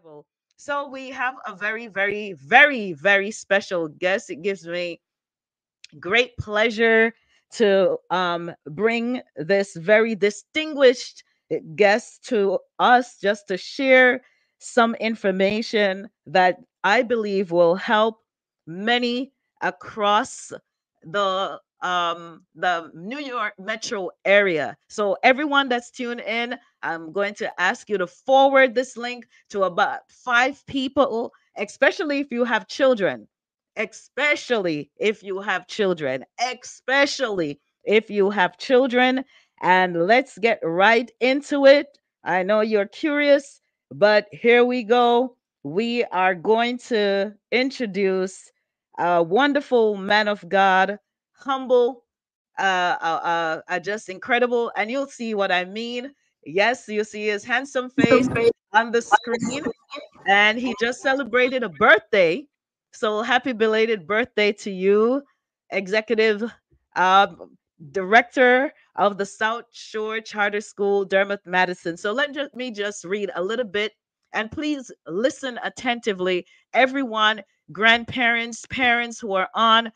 Bible. So we have a very, very, very, very special guest. It gives me great pleasure to bring this very distinguished guest to us just to share some information that I believe will help many across the New York metro area. So everyone that's tuned in, I'm going to ask you to forward this link to about 5 people, especially if you have children, especially if you have children, especially if you have children. And let's get right into it. I know you're curious, but here we go. We are going to introduce a wonderful man of God, humble, just incredible. And you'll see what I mean. Yes, you see his handsome face on the screen, and he just celebrated a birthday. So happy belated birthday to you, executive um, director of the South Shore Charter School, Dermoth Mattison. So me just read a little bit, and please listen attentively, everyone, grandparents, parents who are on.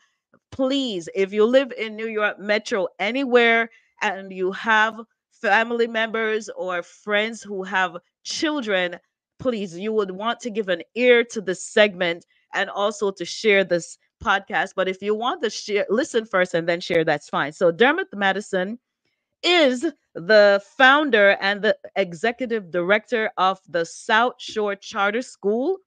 Please, if you live in New York Metro anywhere and you have family members or friends who have children, please, you would want to give an ear to this segment and also to share this podcast. But if you want to share, listen first and then share, that's fine. So, Dermot Madison is the founder and the executive director of the South Shore Charter School,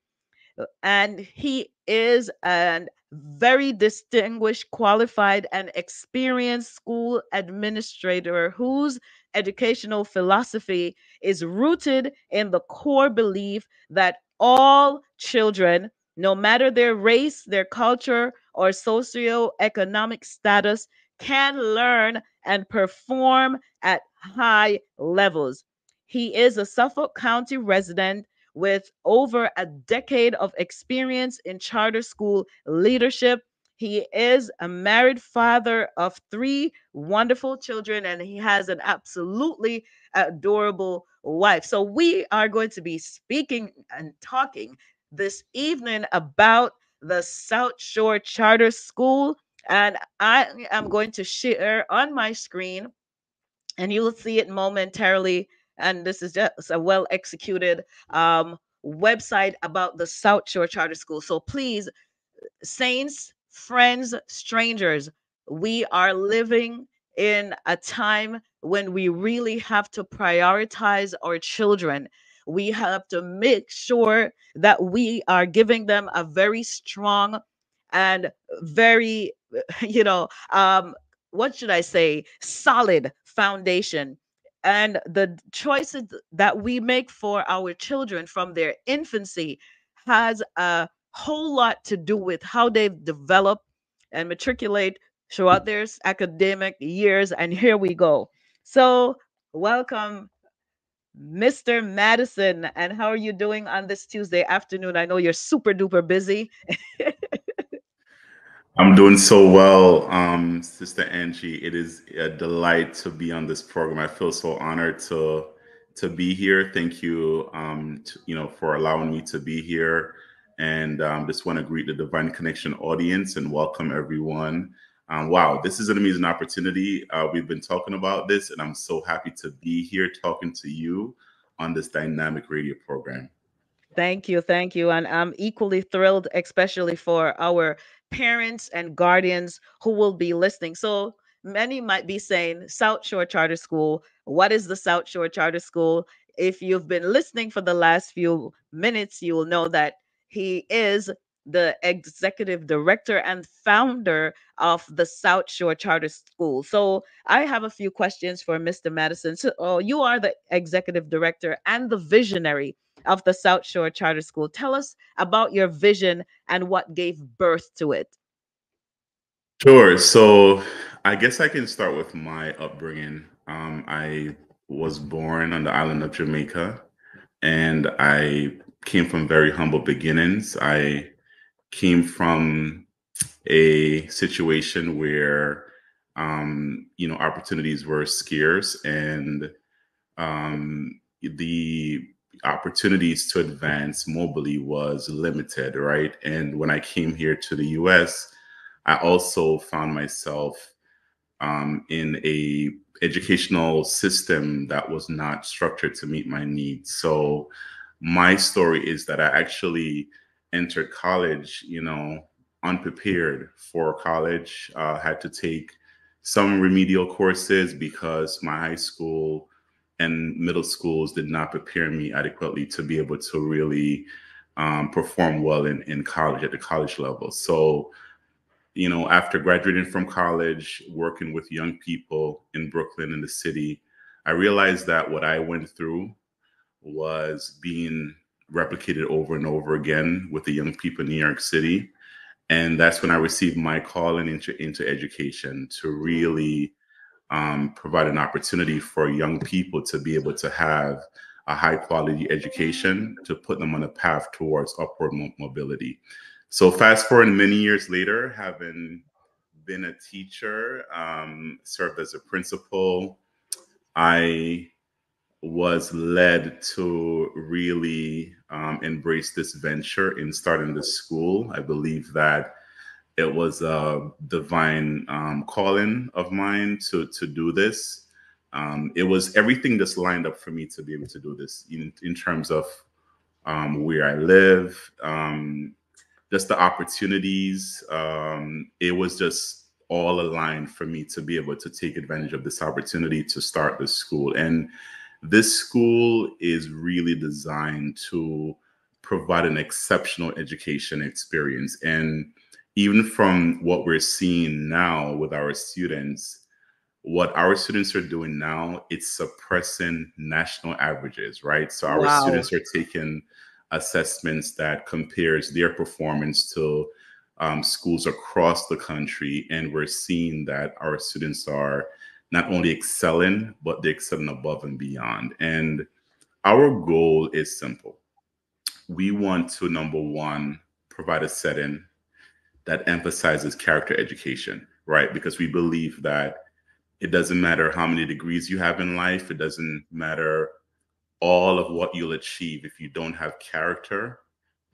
and he is a very distinguished, qualified, and experienced school administrator whose educational philosophy is rooted in the core belief that all children, no matter their race, their culture, or socioeconomic status, can learn and perform at high levels. He is a Suffolk County resident with over a decade of experience in charter school leadership. He is a married father of 3 wonderful children, and he has an absolutely adorable wife. So, we are going to be speaking and talking this evening about the South Shore Charter School. And I am going to share on my screen, and you will see it momentarily. And this is just a well executed website about the South Shore Charter School. So please, saints, friends, strangers, we are living in a time when we really have to prioritize our children. We have to make sure that we are giving them a very strong and very, you know, what should I say, solid foundation. And the choices that we make for our children from their infancy has a whole lot to do with how they've developed and matriculate throughout their academic years. And here we go. So, welcome, Mr. Madison. And how are you doing on this Tuesday afternoon? I know you're super duper busy. I'm doing so well, Sister Angie. It is a delight to be on this program. I feel so honored to be here. Thank you, for allowing me to be here, and just want to greet the Divine Connection audience and welcome everyone. Wow, this is an amazing opportunity. We've been talking about this, and I'm so happy to be here talking to you on this dynamic radio program. Thank you. Thank you. And I'm equally thrilled, especially for our parents and guardians who will be listening. So many might be saying, South Shore Charter School, what is the South Shore Charter School? If you've been listening for the last few minutes, you will know that he is the executive director and founder of the South Shore Charter School. So I have a few questions for Mr. Madison. So, you are the executive director and the visionary of the South Shore Charter School. Tell us about your vision and what gave birth to it. Sure. So I guess I can start with my upbringing. I was born on the island of Jamaica, and I came from very humble beginnings. I came from a situation where, opportunities were scarce, and the opportunities to advance mobily was limited, right? And when I came here to the US, I also found myself in a educational system that was not structured to meet my needs. So my story is that I actually entered college, unprepared for college. Had to take some remedial courses because my high school and middle schools did not prepare me adequately to be able to really perform well in college at the college level. So after graduating from college, working with young people in Brooklyn, in the city, I realized that what I went through was being replicated over and over again with the young people in New York City. And that's when I received my calling into education to really provide an opportunity for young people to be able to have a high quality education to put them on a path towards upward mobility. So fast forward many years later, having been a teacher, served as a principal, I was led to really embrace this venture in starting this school. I believe that it was a divine calling of mine to do this. It was everything just lined up for me to be able to do this in terms of where I live, just the opportunities. It was just all aligned for me to be able to take advantage of this opportunity to start this school. And this school is really designed to provide an exceptional education experience. And even from what we're seeing now with our students, what our students are doing now, it's suppressing national averages, right? So our Wow. students are taking assessments that compares their performance to schools across the country, and we're seeing that our students are not only excelling, but they're excelling above and beyond. And our goal is simple. We want to, number one, provide a setting that emphasizes character education, right? Because we believe that it doesn't matter how many degrees you have in life. It doesn't matter all of what you'll achieve. If you don't have character,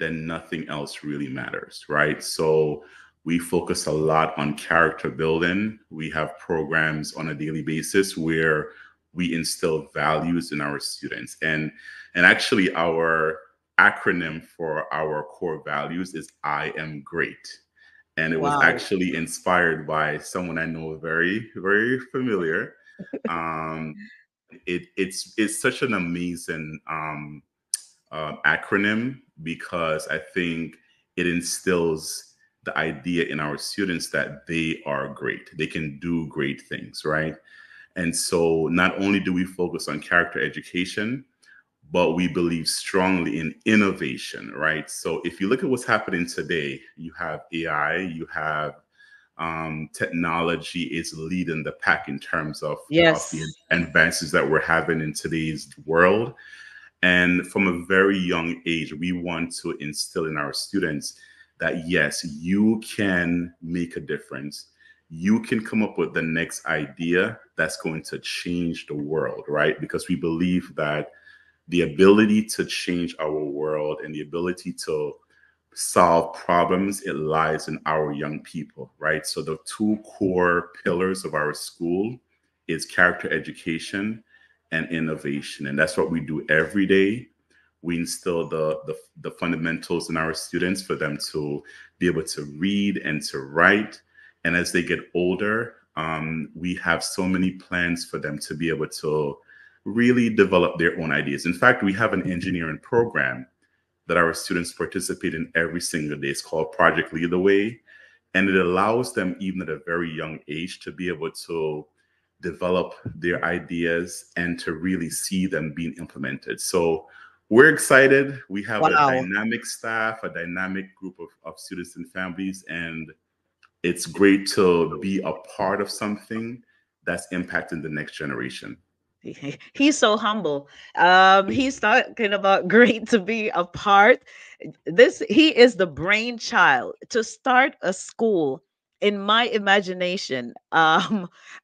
then nothing else really matters, right? So we focus a lot on character building. We have programs on a daily basis where we instill values in our students. And actually our acronym for our core values is I am great. And it was Wow. actually inspired by someone I know very, very familiar. Um, it's such an amazing acronym because I think it instills the idea in our students that they are great, they can do great things, right? And so not only do we focus on character education, but we believe strongly in innovation, right? So if you look at what's happening today, you have AI, you have technology is leading the pack in terms of the Yes. advances that we're having in today's world. And from a very young age, we want to instill in our students that yes, you can make a difference. You can come up with the next idea that's going to change the world, right? Because we believe that the ability to change our world and the ability to solve problems, it lies in our young people, right? So the two core pillars of our school is character education and innovation. And that's what we do every day. We instill the fundamentals in our students for them to be able to read and to write. And as they get older, we have so many plans for them to be able to really develop their own ideas. In fact, we have an engineering program that our students participate in every single day. It's called Project Lead the Way. And it allows them, even at a very young age, to be able to develop their ideas and to really see them being implemented. So we're excited. We have a Wow. dynamic staff, a dynamic group of students and families, and it's great to be a part of something that's impacting the next generation. He's so humble. He's talking about great to be a part. This he is the brainchild to start a school. In my imagination,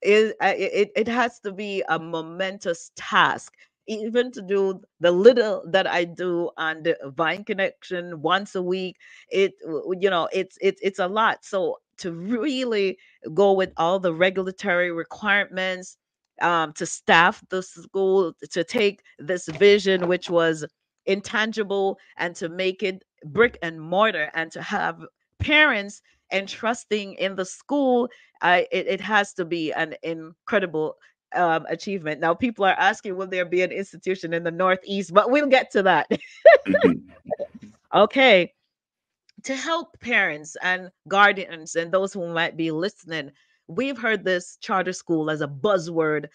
it has to be a momentous task. even to do the little that I do on the Vine Connection once a week, it's a lot. So to really go with all the regulatory requirements, to staff the school, to take this vision, which was intangible, and to make it brick and mortar, and to have parents entrusting in the school, it has to be an incredible achievement. Now, people are asking, will there be an institution in the Northeast? But we'll get to that. Mhm. Okay. To help parents and guardians and those who might be listening, we've heard this charter school as a buzzword,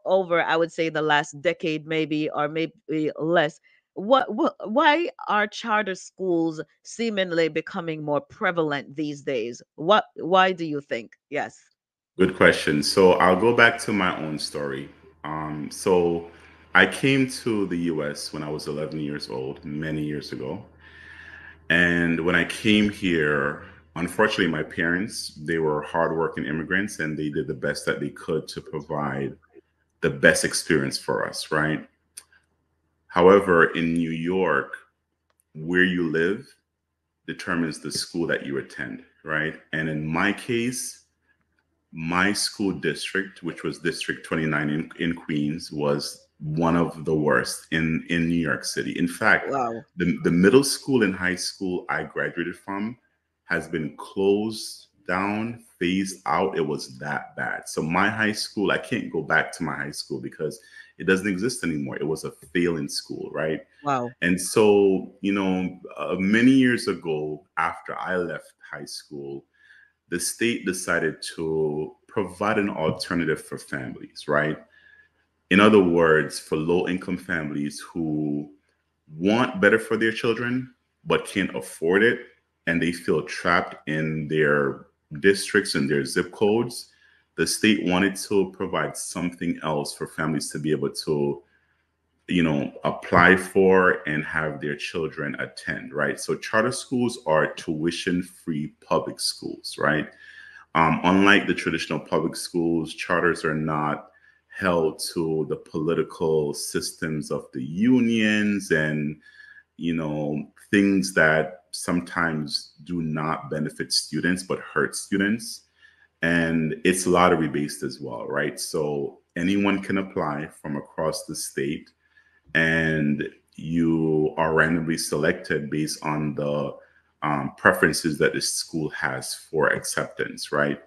over, I would say, the last decade, maybe, or maybe less. Why are charter schools seemingly becoming more prevalent these days? Why do you think? Yes. Good question. So I'll go back to my own story. So I came to the US when I was 11 years old, many years ago. And when I came here, unfortunately, my parents, they were hardworking immigrants and they did the best that they could to provide the best experience for us, right? However, in New York, where you live determines the school that you attend, right? And in my case, my school district, which was District 29 in Queens, was one of the worst in New York City. In fact, Wow. the middle school and high school I graduated from has been closed down, phased out. It was that bad. So my high school, I can't go back to my high school because it doesn't exist anymore. It was a failing school, right? Wow. And so, many years ago, after I left high school, the state decided to provide an alternative for families, right? In other words, for low income families who want better for their children, but can't afford it, and they feel trapped in their districts and their zip codes, the state wanted to provide something else for families to be able to apply for and have their children attend, right? So charter schools are tuition free public schools, right? Unlike the traditional public schools, charters are not held to the political systems of the unions and, things that sometimes do not benefit students but hurt students. And it's lottery based as well, right? So anyone can apply from across the state, and you are randomly selected based on the preferences that the school has for acceptance, right?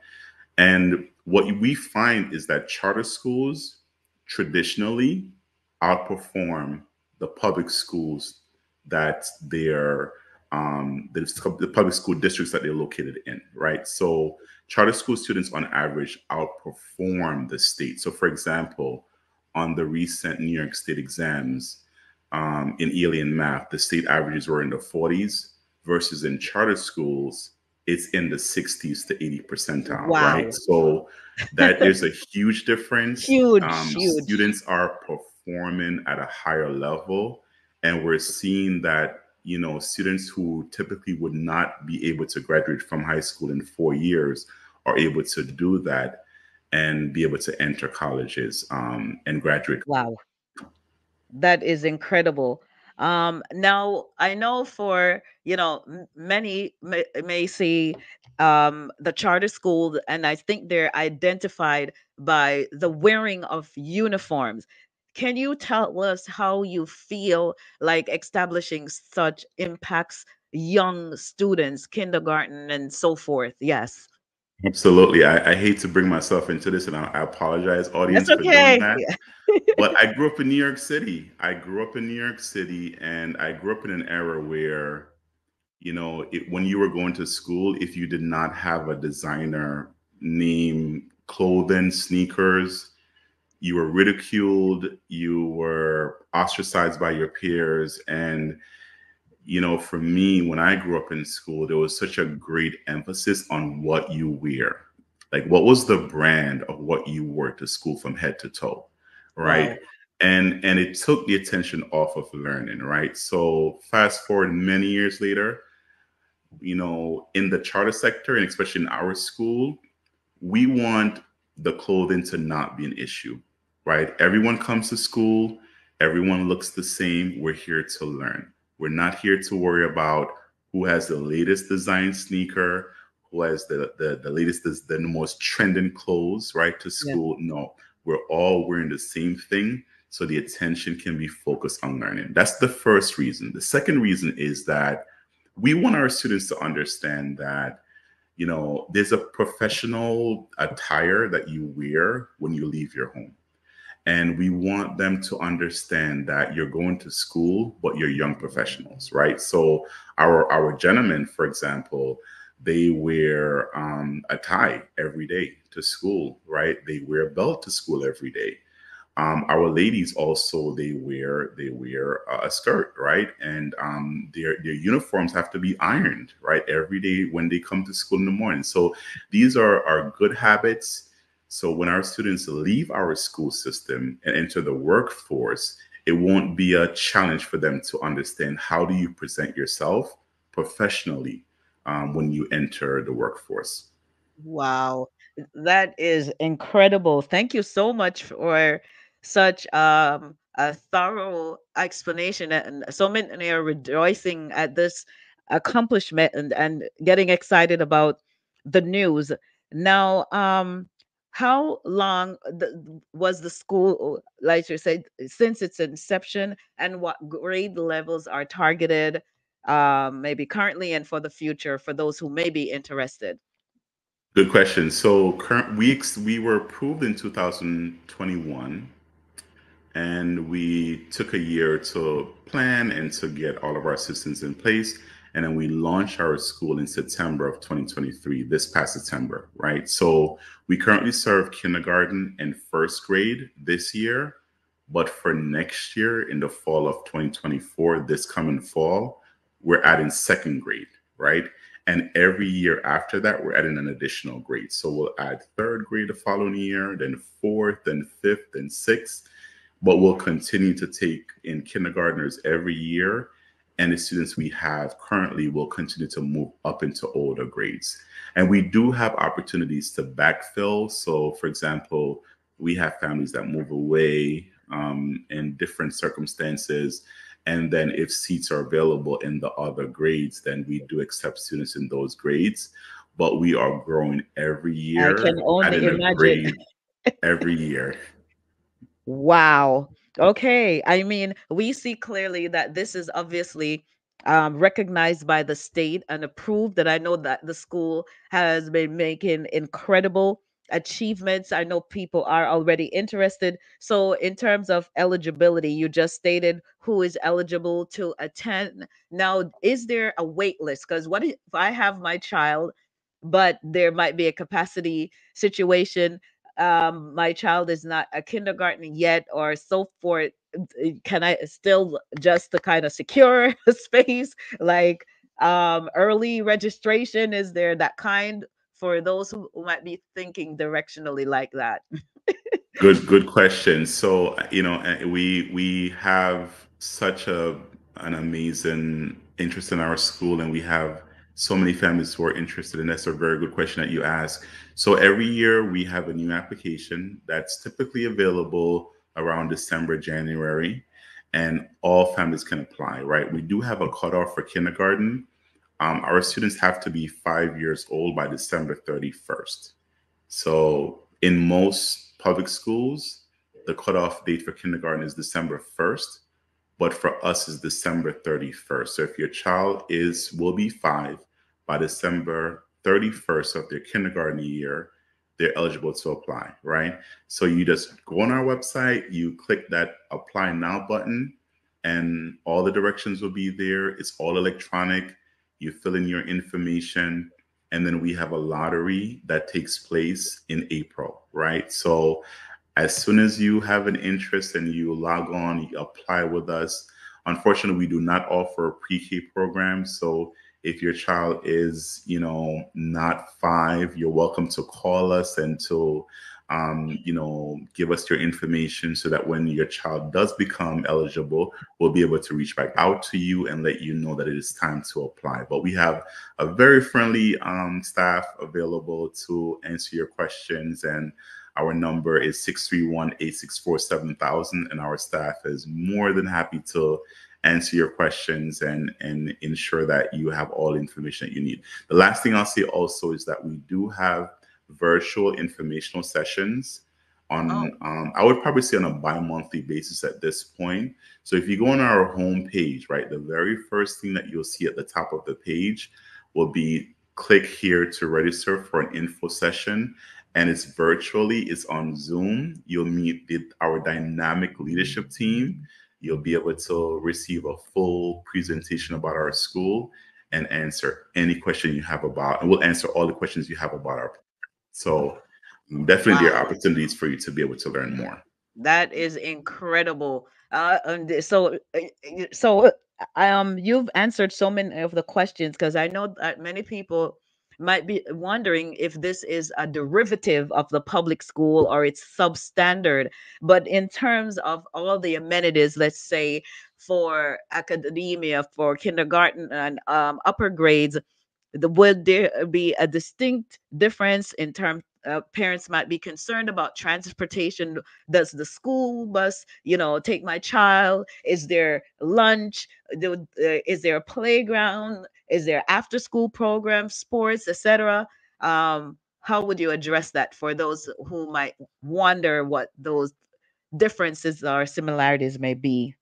And what we find is that charter schools traditionally outperform the public schools that they're the public school districts that they're located in, right? So charter school students on average outperform the state. So for example, on the recent New York State exams, in ELA and math, the state averages were in the 40s versus in charter schools, it's in the 60s to 80 percentile, right? Wow. So that there's a huge difference. Huge, huge. Students are performing at a higher level, and we're seeing that students who typically would not be able to graduate from high school in 4 years are able to do that and be able to enter colleges and graduate. Wow. That is incredible. Now I know for many may see the charter school, and I think they're identified by the wearing of uniforms. Can you tell us how you feel like establishing such impacts young students, kindergarten and so forth? Yes, Absolutely. I hate to bring myself into this, and I apologize, that's audience, for doing okay. that. Yeah. But I grew up in New York City. I grew up in New York City, and I grew up in an era where, when you were going to school, if you did not have a designer name, clothing, sneakers, you were ridiculed, you were ostracized by your peers. And for me, when I grew up in school, there was such a great emphasis on what you wear. Like, what was the brand of what you wore to school from head to toe, right? Wow. And it took the attention off of learning, right? So fast forward many years later, in the charter sector and especially in our school, we want the clothing to not be an issue, right? Everyone comes to school. Everyone looks the same. We're here to learn. We're not here to worry about who has the latest design sneaker, who has the latest, the most trending clothes, right, to Yeah. school. No, we're all wearing the same thing, so the attention can be focused on learning. That's the first reason. The second reason is that we want our students to understand that, there's a professional attire that you wear when you leave your home. And we want them to understand that you're going to school, but you're young professionals, right? So our gentlemen, for example, they wear a tie every day to school, right? They wear a belt to school every day. Our ladies also, they wear a skirt, right? And their uniforms have to be ironed, right, every day when they come to school in the morning. So these are good habits. So when our students leave our school system and enter the workforce, it won't be a challenge for them to understand how do you present yourself professionally when you enter the workforce. Wow, that is incredible. Thank you so much for such a thorough explanation, and so many are rejoicing at this accomplishment and getting excited about the news. Now, how long was the school, like you said, since its inception, and what grade levels are targeted, maybe currently and for the future, for those who may be interested? Good question. So current we were approved in 2021, and we took a year to plan and to get all of our systems in place. And then we launched our school in September of 2023, this past September, right? So we currently serve kindergarten and first grade this year. But for next year, in the fall of 2024, this coming fall, we're adding second grade, right? And every year after that, we're adding an additional grade. So we'll add third grade the following year, then fourth, then fifth, then sixth, but we'll continue to take in kindergartners every year. And the students we have currently will continue to move up into older grades. And we do have opportunities to backfill. So, for example, we have families that move away in different circumstances. And then if seats are available in the other grades, then we do accept students in those grades. But we are growing every I can year, only adding a imagine. grade every year. Wow. Okay. I mean, we see clearly that this is obviously recognized by the state and approved. That I know that the school has been making incredible achievements. I know people are already interested. So, in terms of eligibility, you just stated who is eligible to attend. Now, is there a wait list? Because what if I have my child, but there might be a capacity situation, my child is not a kindergarten yet or so forth, can I still, just to kind of secure a space, like early registration, is there that kind for those who might be thinking directionally like that? Good question. So, we have such an amazing interest in our school, and we have so many families who are interested, and that's a very good question that you ask. So every year we have a new application that's typically available around December, January, and all families can apply, right? We do have a cutoff for kindergarten. Our students have to be 5 years old by December 31st. So in most public schools, the cutoff date for kindergarten is December 1st, but for us is December 31st. So if your child will be 5 by December 31st of their kindergarten year, they're eligible to apply, right? So you just go on our website, you click that apply now button, and all the directions will be there. It's all electronic. You fill in your information, and then we have a lottery that takes place in April, right? So as soon as you have an interest and you log on, you apply with us. Unfortunately, we do not offer a pre-K program. So if your child is, not 5, you're welcome to call us and to, give us your information so that when your child does become eligible, we'll be able to reach back out to you and let you know that it is time to apply. But we have a very friendly staff available to answer your questions, and Our number is 631-864-7000, and our staff is more than happy to answer your questions and ensure that you have all the information that you need. The last thing I'll say also is that we do have virtual informational sessions on, Oh, I would probably say on a bi-monthly basis at this point. So if you go on our home page, right, the very first thing that you'll see at the top of the page will be click here to register for an info session. And it's virtually, it's on Zoom. You'll meet our dynamic leadership team. You'll be able to receive a full presentation about our school and answer any question you have about, and we'll answer all the questions you have about our program. So definitely there are wow. opportunities for you to be able to learn more. That is incredible. So you've answered so many of the questions because I know that many people might be wondering if this is a derivative of the public school or it's substandard. But in terms of all the amenities, let's say for academia, for kindergarten and upper grades, would there be a distinct difference in terms parents might be concerned about transportation? Does the school bus, take my child? Is there lunch? Is there a playground? Is there after school programs, sports, etc.? How would you address that for those who might wonder what those differences or similarities may be?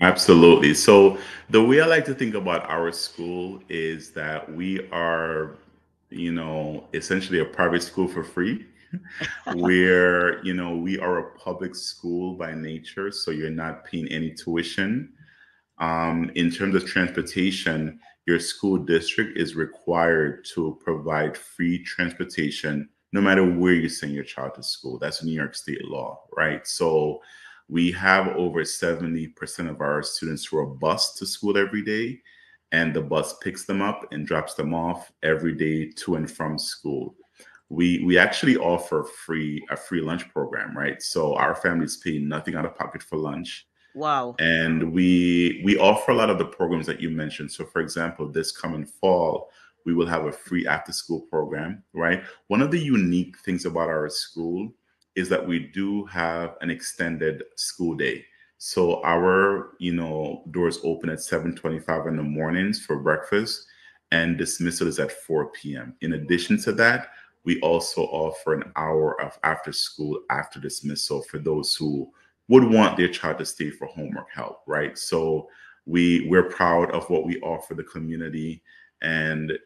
Absolutely. So the way I like to think about our school is that we are, essentially a private school for free, where, we are a public school by nature. So you're not paying any tuition. In terms of transportation, your school district is required to provide free transportation no matter where you send your child to school. That's New York State law, right? So we have over 70% of our students who are bused to school every day, and the bus picks them up and drops them off every day to and from school. We actually offer a free lunch program, right? So our families pay nothing out of pocket for lunch, Wow. and we offer a lot of the programs that you mentioned. So for example, this coming fall we will have a free after school program, right? One of the unique things about our school is that we do have an extended school day. So our doors open at 7:25 in the mornings for breakfast, and dismissal is at 4 p.m. In addition to that, we also offer an hour of after school after dismissal for those who would want their child to stay for homework help, right? So we're proud of what we offer the community, and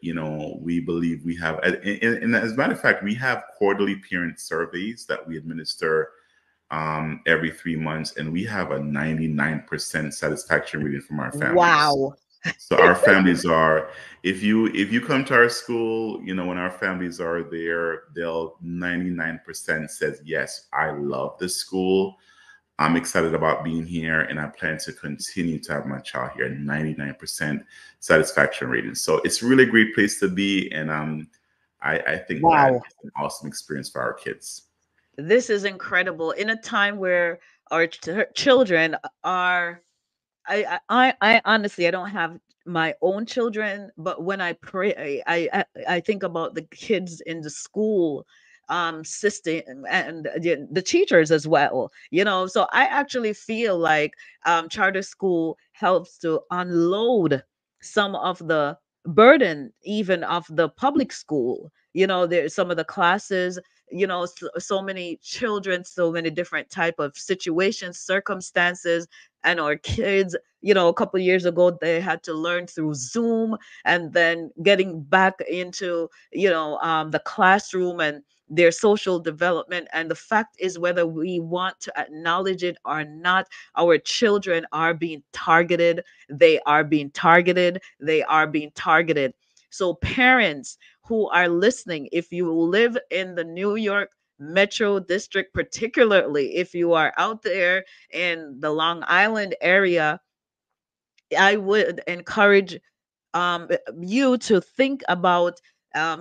we believe we have, and as a matter of fact, we have quarterly parent surveys that we administer every 3 months, and we have a 99% satisfaction rating from our families. Wow. So our families are, if you come to our school, when our families are there, they'll 99% says yes, I love this school. I'm excited about being here, and I plan to continue to have my child here. 99% satisfaction rating. So it's really a great place to be, and I think that Wow. it's an awesome experience for our kids. This is incredible in a time where our children are. I honestly, I don't have my own children, but when I pray, I think about the kids in the school system and the teachers as well. So I actually feel like charter school helps to unload some of the burden even of the public school. There's some of the classes, so many children, so many different type of situations, circumstances, and our kids, a couple of years ago they had to learn through Zoom, and then getting back into the classroom and their social development. And the fact is, whether we want to acknowledge it or not, our children are being targeted. They are being targeted. They are being targeted. So parents who are listening, if you live in the New York metro district, particularly if you are out there in the Long Island area, I would encourage you to think about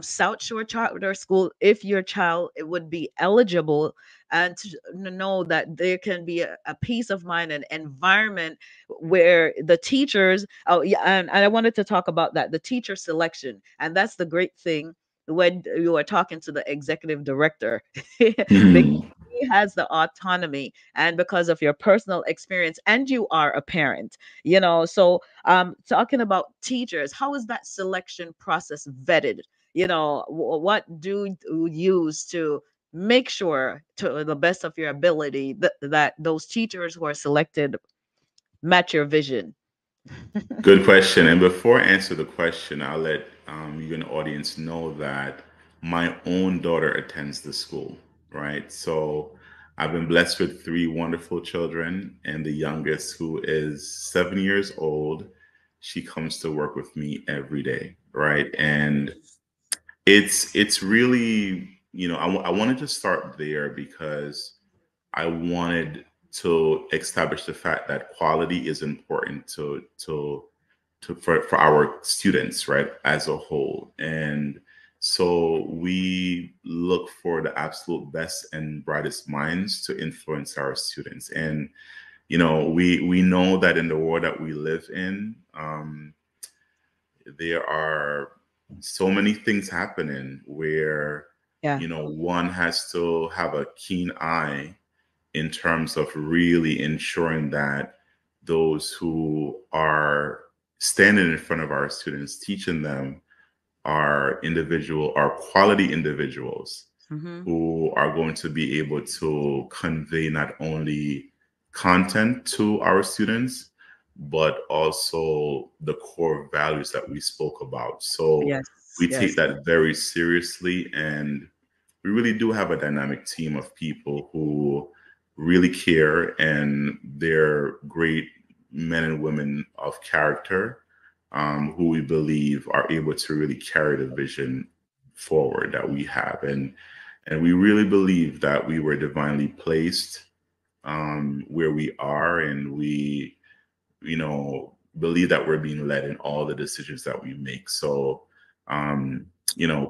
South Shore Charter School if your child it would be eligible, and to know that there can be a peace of mind and environment where the teachers. Oh yeah, and I wanted to talk about that, the teacher selection, and that's the great thing. when you are talking to the executive director, because Mhm. he has the autonomy, and because of your personal experience, and you are a parent, so talking about teachers, how is that selection process vetted? What do you use to make sure, to the best of your ability, that those teachers who are selected match your vision? Good question. And before I answer the question, I'll let you and the audience know that my own daughter attends the school, right? So I've been blessed with three wonderful children, and the youngest, who is 7 years old, she comes to work with me every day, right? And it's really, I wanted to start there because I wanted to establish the fact that quality is important for our students, right, as a whole. And so we look for the absolute best and brightest minds to influence our students. And we know that in the world that we live in, there are so many things happening where Yeah. one has to have a keen eye in terms of really ensuring that those who are standing in front of our students, teaching them, are quality individuals Hmm. who are going to be able to convey not only content to our students, but also the core values that we spoke about. So Yes. we take Yes. that very seriously, and we really do have a dynamic team of people who really care, and they're great men and women of character, who we believe are able to really carry the vision forward that we have. And we really believe that we were divinely placed where we are, and we believe that we're being led in all the decisions that we make. So um,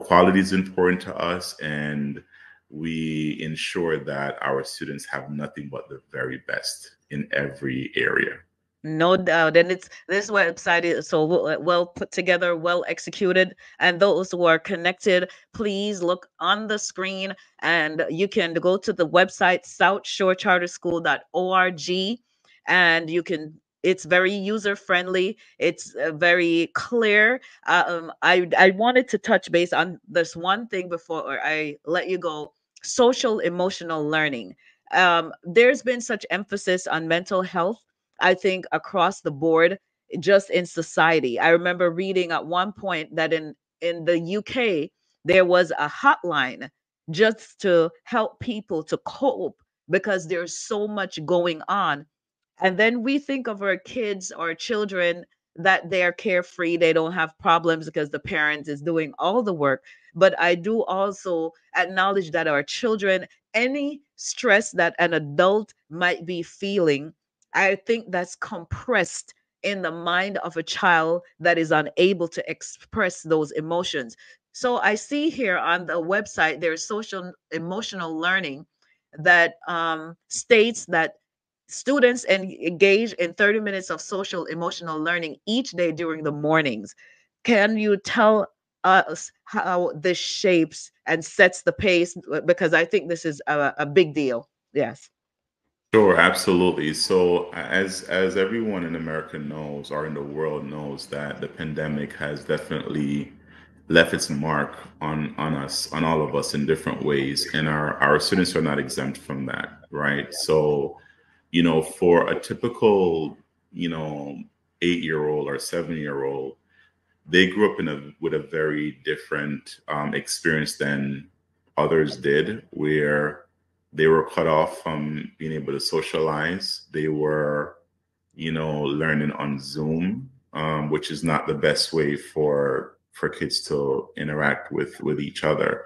quality is important to us, and we ensure that our students have nothing but the very best in every area. No doubt. And this website is so well put together, well executed. And those who are connected, please look on the screen, and you can go to the website southshore.charterschool.org, and it's very user friendly. It's very clear. I wanted to touch base on this one thing before I let you go. Social emotional learning. There's been such emphasis on mental health, I think, across the board, just in society. I remember reading at one point that in the UK there was a hotline just to help people to cope, because there's so much going on. And then we think of our kids or children that they're carefree, they don't have problems because the parent is doing all the work. But I do also acknowledge that our children, any stress that an adult might be feeling, I think that's compressed in the mind of a child that is unable to express those emotions. So I see here on the website there's social emotional learning that states that students engage in 30 minutes of social emotional learning each day during the mornings. Can you tell us how this shapes and sets the pace? Because I think this is a big deal. Yes. Sure, absolutely. So as everyone in America knows, or in the world knows, that the pandemic has definitely left its mark on us, on all of us, in different ways, and our students are not exempt from that, right? So for a typical, you know 8-year old or 7-year old, they grew up with a very different experience than others did, where they were cut off from being able to socialize. They were, learning on Zoom, which is not the best way for kids to interact with each other.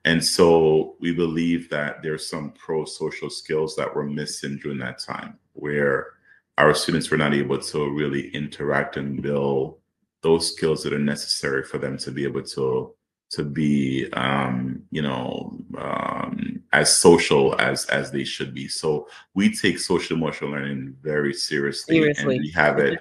And so we believe that there's some pro social skills that were missing during that time, where our students were not able to really interact and build those skills that are necessary for them to be able to be as social as they should be. So we take social emotional learning very seriously, and Seriously. we have it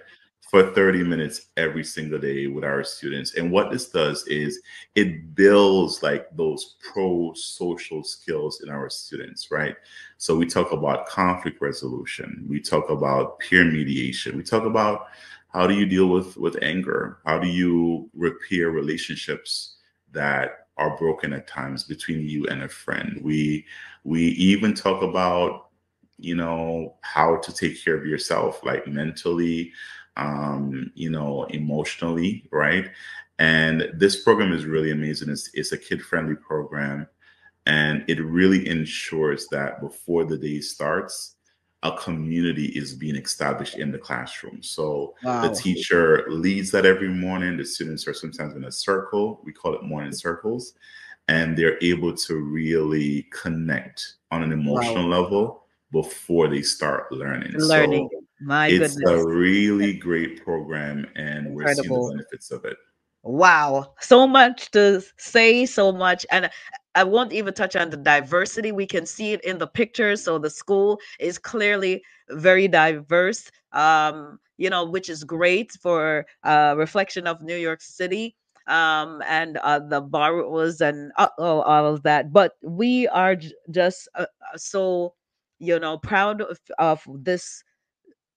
for 30 minutes every single day with our students. And what this does is it builds like those pro social skills in our students, right? So we talk about conflict resolution, we talk about peer mediation, we talk about how do you deal with anger, how do you repair relationships that are broken at times between you and a friend. We even talk about, how to take care of yourself, like mentally, emotionally, right? And this program is really amazing. It's a kid-friendly program, and it really ensures that before the day starts, a community is being established in the classroom. So the Wow. teacher leads that every morning. The students are sometimes in a circle. We call it morning circles, and they're able to really connect on an Wow. emotional level before they start learning. Learning. So My it's a goodness. really great program, and we're seeing the Incredible. benefits of it. Wow, so much to say, so much. And I won't even touch on the diversity. We can see it in the pictures. So the school is clearly very diverse, which is great for reflection of New York City, and the borrowers and all of that. But we are just so, proud of this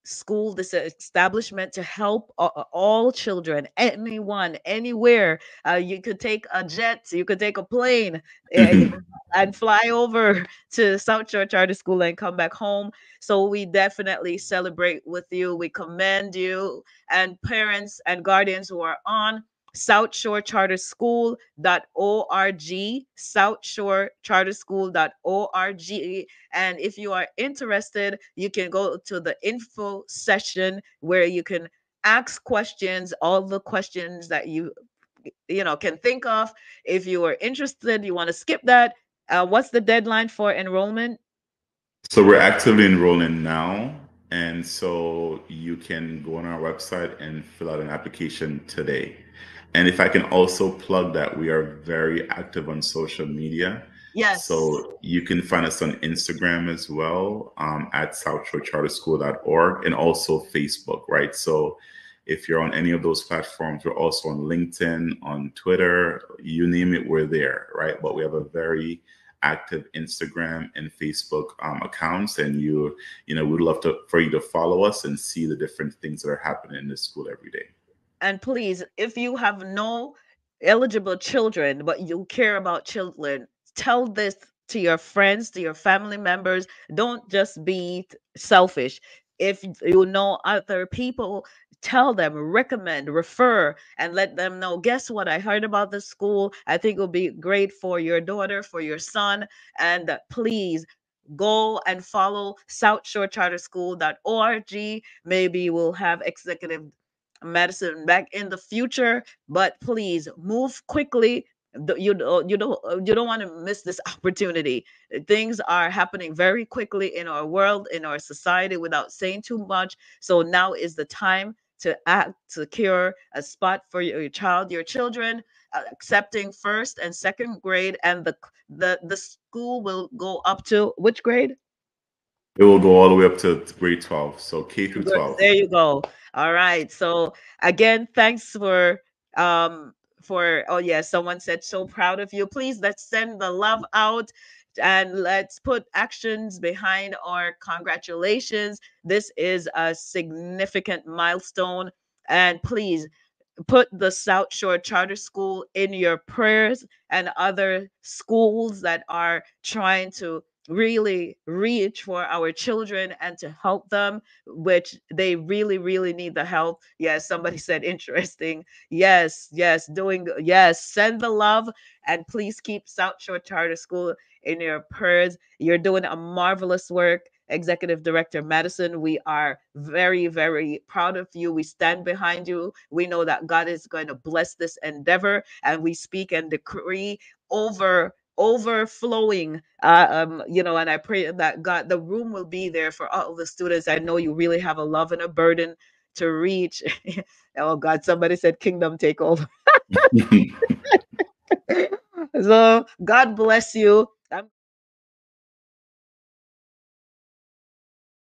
school, this establishment to help all children, anyone, anywhere. You could take a jet, you could take a plane, eh, and fly over to South Shore Charter School and come back home. So we definitely celebrate with you. We commend you, and parents and guardians who are on South Shore Charter School.org, South Shore Charter School.org. And if you are interested, you can go to the info session where you can ask questions, all the questions that you can think of. If you are interested, you want to skip that. What's the deadline for enrollment? So we're actively enrolling now. And so you can go on our website and fill out an application today. And if I can also plug that we are very active on social media. Yes. So you can find us on Instagram as well, at southshorecharterschool.org, and also Facebook, right? So if you're on any of those platforms, we're also on LinkedIn, on Twitter, you name it, we're there, right? But we have a very active Instagram and Facebook accounts, and we'd love for you to follow us and see the different things that are happening in this school every day. And please, if you have no eligible children, but you care about children, tell this to your friends, to your family members. Don't just be selfish. If you know other people, tell them, recommend, refer, and let them know. Guess what? I heard about this school. I think it'll be great for your daughter, for your son. And please go and follow southshorecharterschool.org. Maybe we'll have executive medicine back in the future, but please move quickly. You don't want to miss this opportunity. Things are happening very quickly in our world, in our society, without saying too much. So now is the time to act, to secure a spot for your child, your children, accepting first and second grade. And the school will go up to which grade? It will go all the way up to grade 12, so K through Good. 12. There you go. All right. So again, thanks for oh yeah, someone said so proud of you. Please let's send the love out and let's put actions behind our congratulations. This is a significant milestone. And please put the South Shore Charter School in your prayers, and other schools that are trying to really reach for our children and to help them, which they really, really need the help. Yes, somebody said interesting. Yes, yes, yes, send the love, and please keep South Shore Charter School in your prayers. You're doing a marvelous work. Executive Director Madison, we are very, very proud of you. We stand behind you. We know that God is going to bless this endeavor, and we speak and decree overflowing, and I pray that God, the room will be there for all the students. I know you really have a love and a burden to reach. Oh God, somebody said kingdom take over. So God bless you.